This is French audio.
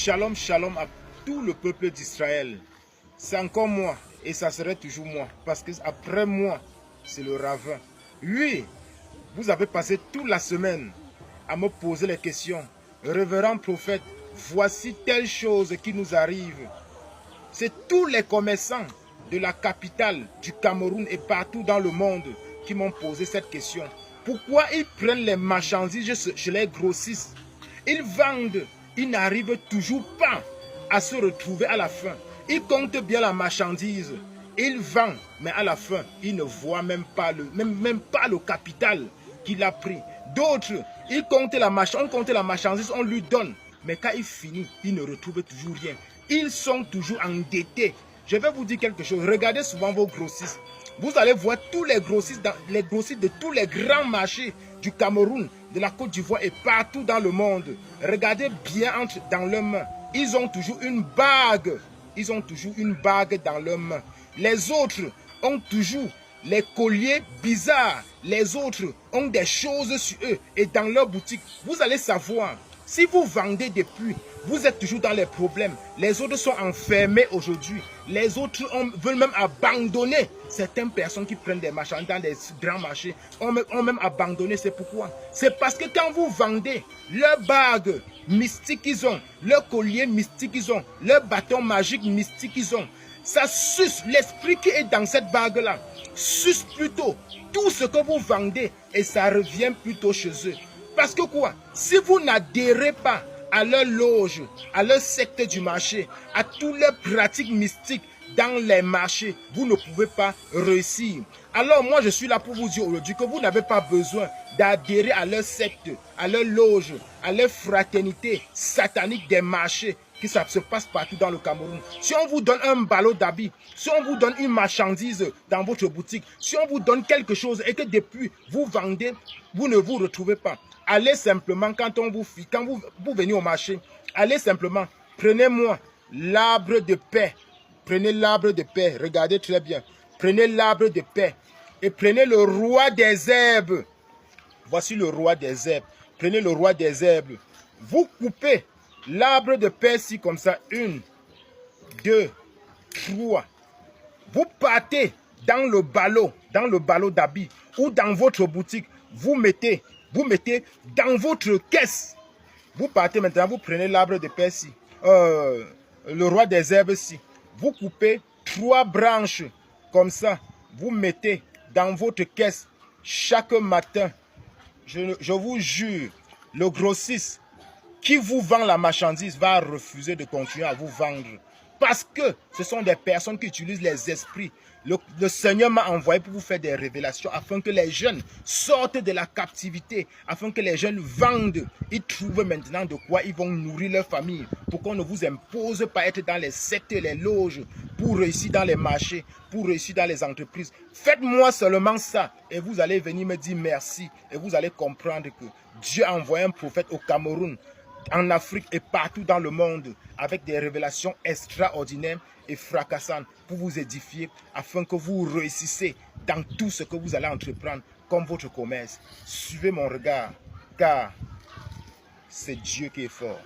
Shalom, shalom à tout le peuple d'Israël. C'est encore moi et ça serait toujours moi. Parce que après moi, c'est le ravin. Oui, vous avez passé toute la semaine à me poser les questions. Révérend prophète, voici telle chose qui nous arrive. C'est tous les commerçants de la capitale du Cameroun et partout dans le monde qui m'ont posé cette question. Pourquoi ils prennent les marchandises chez les grossistes? Ils vendent, ils n'arrivent toujours pas à se retrouver à la fin. Ils comptent bien la marchandise, ils vendent, mais à la fin, ils ne voient même pas le capital qu'il a pris. D'autres, ils comptent la marchandise, on compte la marchandise, on lui donne. Mais quand il finit, il ne retrouve toujours rien. Ils sont toujours endettés. Je vais vous dire quelque chose. Regardez souvent vos grossistes. Vous allez voir tous les grossistes de tous les grands marchés du Cameroun, de la Côte d'Ivoire et partout dans le monde. Regardez bien dans leurs mains. Ils ont toujours une bague. Ils ont toujours une bague dans leurs mains. Les autres ont toujours les colliers bizarres. Les autres ont des choses sur eux et dans leur boutique. Vous allez savoir. Si vous vendez depuis, vous êtes toujours dans les problèmes. Les autres sont enfermés aujourd'hui. Les autres veulent même abandonner. Certaines personnes qui prennent des marchandises dans des grands marchés ont même abandonné. C'est pourquoi? C'est parce que quand vous vendez leur bague mystique qu'ils ont, leur collier mystique qu'ils ont, leur bâton magique mystique qu'ils ont, ça suce l'esprit qui est dans cette bague-là. Suce plutôt tout ce que vous vendez et ça revient plutôt chez eux. Parce que quoi? Si vous n'adhérez pas à leur loge, à leur secte du marché, à toutes leurs pratiques mystiques dans les marchés, vous ne pouvez pas réussir. Alors moi je suis là pour vous dire aujourd'hui que vous n'avez pas besoin d'adhérer à leur secte, à leur loge, à leur fraternité satanique des marchés qui ça se passe partout dans le Cameroun. Si on vous donne un ballot d'habits, si on vous donne une marchandise dans votre boutique, si on vous donne quelque chose et que depuis vous vendez, vous ne vous retrouvez pas. Allez simplement, quand vous venez au marché, allez simplement, prenez-moi l'arbre de paix. Prenez l'arbre de paix, regardez très bien. Prenez l'arbre de paix et prenez le roi des herbes. Voici le roi des herbes. Prenez le roi des herbes. Vous coupez l'arbre de paix ici comme ça. 1, 2, 3. Vous partez dans le ballot d'habits ou dans votre boutique. Vous mettez dans votre caisse. Vous partez maintenant, vous prenez l'arbre de paix ici. Le roi des herbes ici. Vous coupez 3 branches comme ça. Vous mettez dans votre caisse chaque matin. Je vous jure, le grossiste qui vous vend la marchandise va refuser de continuer à vous vendre. Parce que ce sont des personnes qui utilisent les esprits. Le Seigneur m'a envoyé pour vous faire des révélations afin que les jeunes sortent de la captivité, afin que les jeunes vendent. Ils trouvent maintenant de quoi ils vont nourrir leur famille. Pour qu'on ne vous impose pas être dans les sectes et les loges, pour réussir dans les marchés, pour réussir dans les entreprises. Faites-moi seulement ça et vous allez venir me dire merci. Et vous allez comprendre que Dieu a envoyé un prophète au Cameroun, en Afrique et partout dans le monde avec des révélations extraordinaires et fracassantes pour vous édifier afin que vous réussissez dans tout ce que vous allez entreprendre comme votre commerce. Suivez mon regard car c'est Dieu qui est fort.